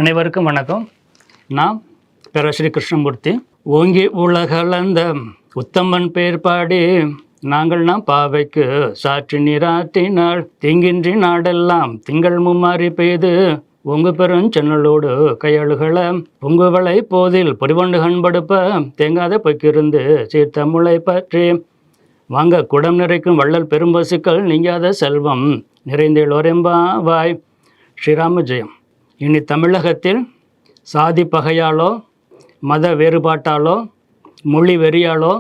அனைவருக்கும் வணக்கம். நான் பேராசிரியர் கிருஷ்ணமூர்த்தி. ஓங்கி உலகளந்த உத்தமன் பேர் பாடி நாங்கள் நாம் பாவைக்கு சாற்றி நீராட்டினாள் தீங்கின்றி நாடெல்லாம் திங்கள் மும்மாறி பெய்து உங்கு பெருஞ்சென்னலோடு கையழுகள பொங்குவளை போதில் பொறிவண்டு கண்படுப்ப தேங்காத பொய்க்கிருந்து சீர்த்தமுளை பற்றி வாங்க குடம் நிறைக்கும் வள்ளல் பெரும்பசுக்கள் நீங்காத செல்வம் நிறைந்தேளோரெம்பாவாய். ஸ்ரீராம ஜெயம். இனி தமிழகத்தில் சாதி பகையாலோ மத வேறுபாட்டாலோ மொழி வெறியாலோ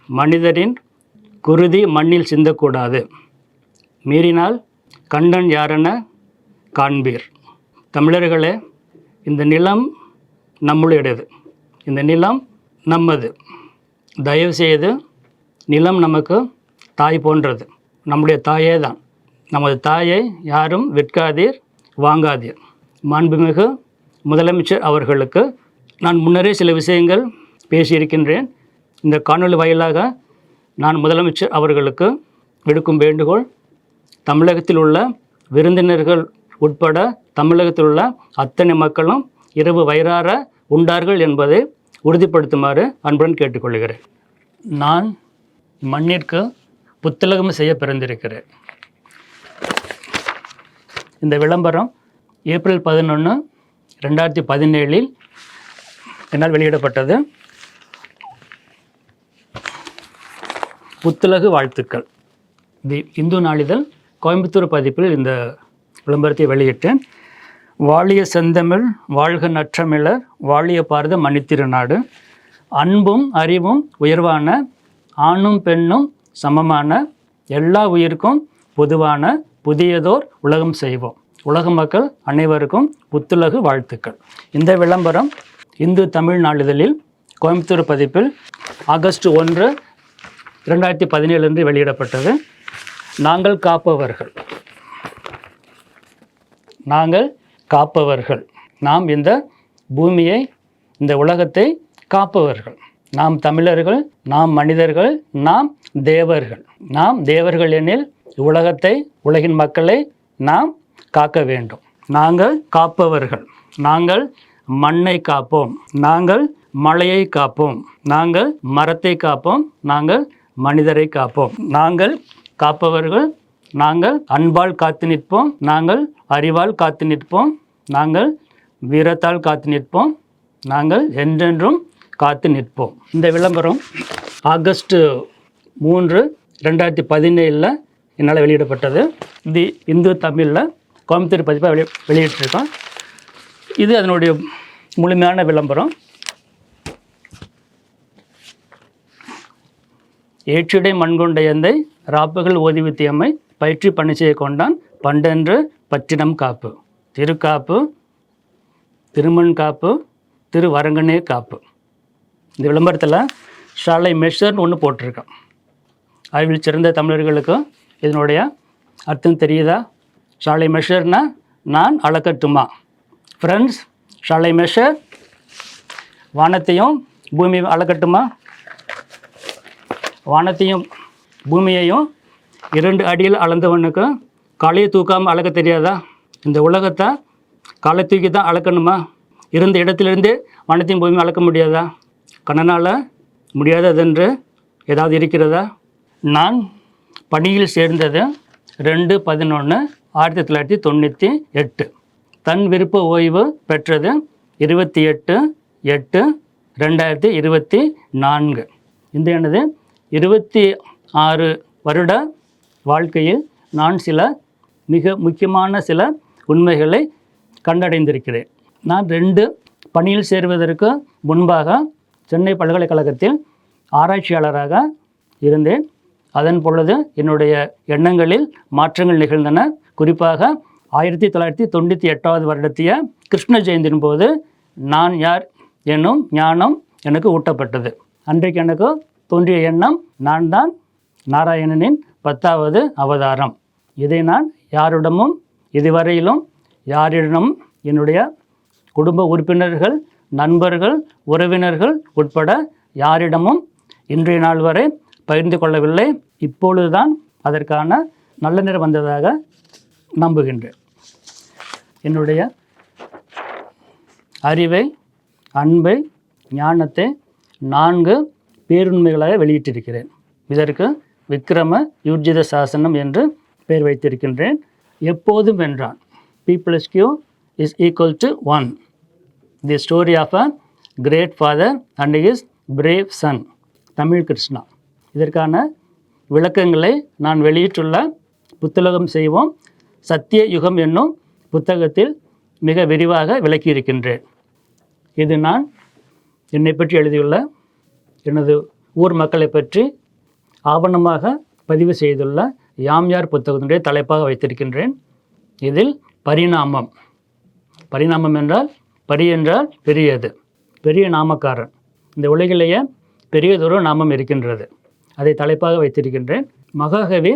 மனிதரின் குருதி மண்ணில் சிந்தக்கூடாது. மீறினால் கண்டன் யாரென காண்பீர். தமிழர்களே, இந்த நிலம் நம்மளுடையது, இந்த நிலம் நம்மது. தயவுசெய்து நிலம் நமக்கு தாய் போன்றது, நம்முடைய தாயே தான். நமது தாயை யாரும் விற்காதீர், வாங்காதீர். மாண்புமிகு முதலமைச்சர் அவர்களுக்கு நான் முன்னரே சில விஷயங்கள் பேசியிருக்கின்றேன். இந்த காணொளி வாயிலாக நான் முதலமைச்சர் அவர்களுக்கு விடுக்கும் வேண்டுகோள், தமிழகத்தில் உள்ள விருந்தினர்கள் உட்பட தமிழகத்தில் உள்ள அத்தனை மக்களும் இரவு வயிறார உண்டார்கள் என்பதை உறுதிப்படுத்துமாறு அன்புடன் கேட்டுக்கொள்கிறேன். நான் மண்ணிற்கு புத்தலகம் செய்ய பிறந்திருக்கிறேன். இந்த விளம்பரம் ஏப்ரல் 11, 2017 என்னால் வெளியிடப்பட்டது. புத்தலகு வாழ்த்துக்கள். தி இந்து நாளிதழ் கோயம்புத்தூர் பதிப்பில் இந்த விளம்பரத்தை வெளியிட்டேன். வாழிய செந்தமிழ் வாழ்க நற்றமிழர் வாழிய பாரத மணித்திருநாடு. அன்பும் அறிவும் உயர்வான ஆணும் பெண்ணும் சமமான எல்லா உயிருக்கும் பொதுவான புதியதோர் உலகம் செய்வோம். உலக மக்கள் அனைவருக்கும் புத்துலகு வாழ்த்துக்கள். இந்த விளம்பரம் இந்து தமிழ் நாளிதழில் கோயம்புத்தூர் பதிப்பில் ஆகஸ்ட் 1, 2017 வெளியிடப்பட்டது. நாங்கள் காப்பவர்கள், நாங்கள் காப்பவர்கள். நாம் இந்த பூமியை, இந்த உலகத்தை காப்பவர்கள். நாம் தமிழர்கள், நாம் மனிதர்கள், நாம் தேவர்கள். நாம் தேவர்கள் எனில் உலகத்தை, உலகின் மக்களை நாம் காக்க வேண்டும். நாங்கள் காப்பவர்கள். நாங்கள் மண்ணை காப்போம், நாங்கள் மலையை காப்போம், நாங்கள் மரத்தை காப்போம், நாங்கள் மனிதரை காப்போம். நாங்கள் காப்பவர்கள். நாங்கள் அன்பால் காத்து நிற்போம், நாங்கள் அறிவால் காத்து நிற்போம், நாங்கள் வீரத்தால் காத்து நிற்போம், நாங்கள் என்றென்றும் காத்து நிற்போம். இந்த விளம்பரம் ஆகஸ்ட் 3, 2017 என்னால் வெளியிடப்பட்டது. தி இந்து தமிழில் கோயம்புத்தூர் பதிப்பாக வெளியிட்டிருக்கோம். இது அதனுடைய முழுமையான விளம்பரம். ஏற்றிடை மண்கொண்ட எந்தை ராப்புகள் ஓதிவித்தியம்மை பயிற்சி பணி செய்ய கொண்டான் பண்டென்று பற்றினம் காப்பு. திருக்காப்பு, திருமண் காப்பு, திருவரங்கனே காப்பு. இந்த விளம்பரத்தில் ஷாலை மெஷர்னு ஒன்று போட்டிருக்கேன். அறிவில் சிறந்த தமிழர்களுக்கு இதனுடைய அர்த்தம் தெரியுதா? ஷாலை மெஷர்னா நான் அளக்கட்டுமா? ஃப்ரெண்ட்ஸ், ஷாலை மெஷர் வானத்தையும் பூமியை அளக்கட்டுமா? வானத்தையும் பூமியையும் 2 அடியில் அளந்தவனுக்கு காலையை தூக்காமல் அளக்க தெரியாதா? இந்த உலகத்தை காலை தூக்கி தான் அளக்கணுமா? இருந்த இடத்துலேருந்து வானத்தையும் பூமியும் அளக்க முடியாதா? கண்ணனால் முடியாததென்று ஏதாவது இருக்கிறதா? நான் பணியில் சேர்ந்தது 2/11/1998. தன் விருப்ப ஓய்வு பெற்றது 28/8/2024. இந்த எனது 26 வருட வாழ்க்கையில் நான் சில மிக முக்கியமான சில உண்மைகளை கண்டடைந்திருக்கிறேன். நான் 2 பணியில் சேருவதற்கு முன்பாக சென்னை பல்கலைக்கழகத்தில் ஆராய்ச்சியாளராக இருந்தேன். அதன் பொழுது என்னுடைய எண்ணங்களில் மாற்றங்கள் நிகழ்ந்தன. குறிப்பாக 1998 வருடத்திய கிருஷ்ண ஜெயந்தியின் போது நான் யார் என்னும் ஞானம் எனக்கு ஊட்டப்பட்டது. அன்றைக்கு எனக்கு தோன்றிய எண்ணம், நான் தான் நாராயணனின் 10வது அவதாரம். இதை நான் யாரிடமும் இதுவரையிலும் யாரிடமும் என்னுடைய குடும்ப உறுப்பினர்கள், நண்பர்கள், உறவினர்கள் உட்பட யாரிடமும் இன்றைய நாள் வரை பகிர்ந்து கொள்ளவில்லை. இப்பொழுதுதான் அதற்கான நல்ல நேரம் வந்ததாக நம்புகின்றேன். என்னுடைய அறிவை, அன்பை, ஞானத்தை 4 பேருண்மைகளாக வெளியிட்டிருக்கிறேன். இதற்கு விக்ரம யூர்ஜித சாசனம் என்று பெயர் வைத்திருக்கின்றேன். எப்போதும் வென்றான். P + Q = 1. The story of a great father and his brave son. Tamil Krishna. இதற்கான விளக்கங்களை நான் வெளியிட்டுள்ள புத்தகம் செய்வோம் சத்திய யுகம் என்னும் புத்தகத்தில் மிக விரிவாக விளக்கியிருக்கின்றேன். இது நான் என்னை பற்றி எழுதியுள்ள, எனது ஊர் மக்களை பற்றி ஆவணமாக பதிவு செய்துள்ள யாம் யார் புத்தகத்தினுடைய தலைப்பாக வைத்திருக்கின்றேன். இதில் பரிணாமம். பரிணாமம் என்றால், பரி என்றால் பெரியது, பெரிய நாமக்காரன். இந்த உலகிலேயே பெரியதொரு நாமம் இருக்கின்றது, அதை தலைப்பாக வைத்திருக்கின்றேன். மகாகவி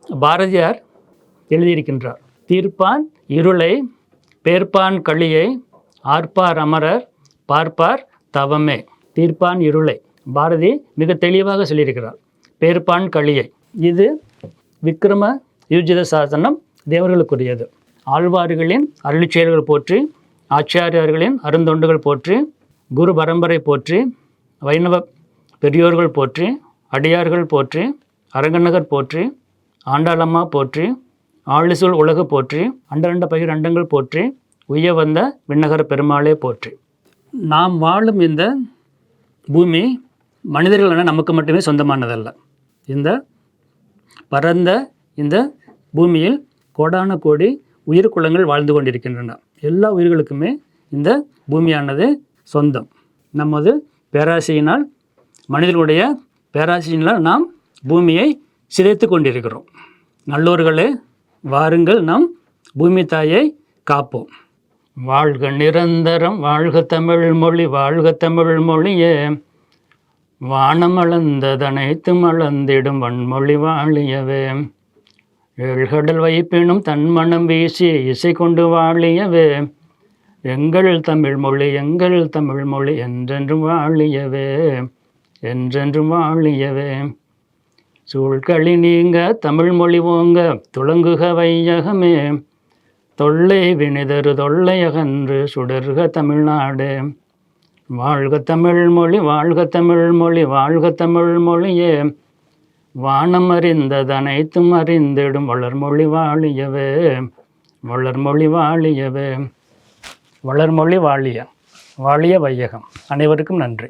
பாரதியார் எழுதியிருக்கின்றார். தீர்ப்பான் இருளை, பேர்ப்பான் களியை, ஆர்ப்பார் அமரர், பார்ப்பார் தவமே. தீர்ப்பான் இருளை பாரதி மிக தெளிவாக சொல்லியிருக்கிறார். பேர்ப்பான் களியை. இது விக்ரம யூர்ஜித சாசனம் தேவர்களுக்குரியது. ஆழ்வார்களின் அருளிச் செயல்கள் போற்றி, ஆச்சாரியார்களின் அருந்தொண்டுகள் போற்றி, குரு பரம்பரை போற்றி, வைணவ பெரியோர்கள் போற்றி, அடியார்கள் போற்றி, அரங்கநகர் போற்றி, ஆண்டாளம்மா போற்றி, ஆழிசூழ் உலகு போற்றி, அண்டரண்ட பகிர் அண்டங்கள் போற்றி, உய்ய வந்த விண்ணகர பெருமாளே போற்றி. நாம் வாழும் இந்த பூமி மனிதர்களான நமக்கு மட்டுமே சொந்தமானதல்ல. இந்த பரந்த இந்த பூமியில் கோடான கோடி உயிர்குலங்கள் வாழ்ந்து கொண்டிருக்கின்றன. எல்லா உயிர்களுக்குமே இந்த பூமியானது சொந்தம். நமது பேராசையினால், மனிதர்களுடைய பேராசையினால் நாம் பூமியை சிதைத்து கொண்டிருக்கிறோம். நல்லோர்களே, வாருங்கள் நம் பூமி தாயை காப்போம். வாழ்க நிரந்தரம், வாழ்க தமிழ் மொழி, வாழ்க தமிழ் மொழியே. வானம் அளந்ததனைத்தும் அளந்திடும் வன்மொழி வாழியவே. ஏழ்கடல் வைப்பினும் தன்மனம் வீசி இசை கொண்டு வாழியவே. எங்கள் தமிழ் மொழி, எங்கள் தமிழ் மொழி என்றென்றும் வாழியவே, என்றென்றும் வாழியவே. சூழ்களி நீங்க தமிழ் மொழி ஓங்க துளங்குக வையகமே. தொல்லை வினிதரு தொல்லை அகன்று சுடர்க தமிழ்நாடு. வாழ்க தமிழ் மொழி, வாழ்க தமிழ் மொழி, வாழ்க தமிழ் மொழியே. வானம் அறிந்ததனைத்தும் அறிந்திடும் வளர்மொழி வாழியவே, வளர்மொழி வாழியவே. வளர்மொழி வாழிய, வாழிய வையகம். அனைவருக்கும் நன்றி.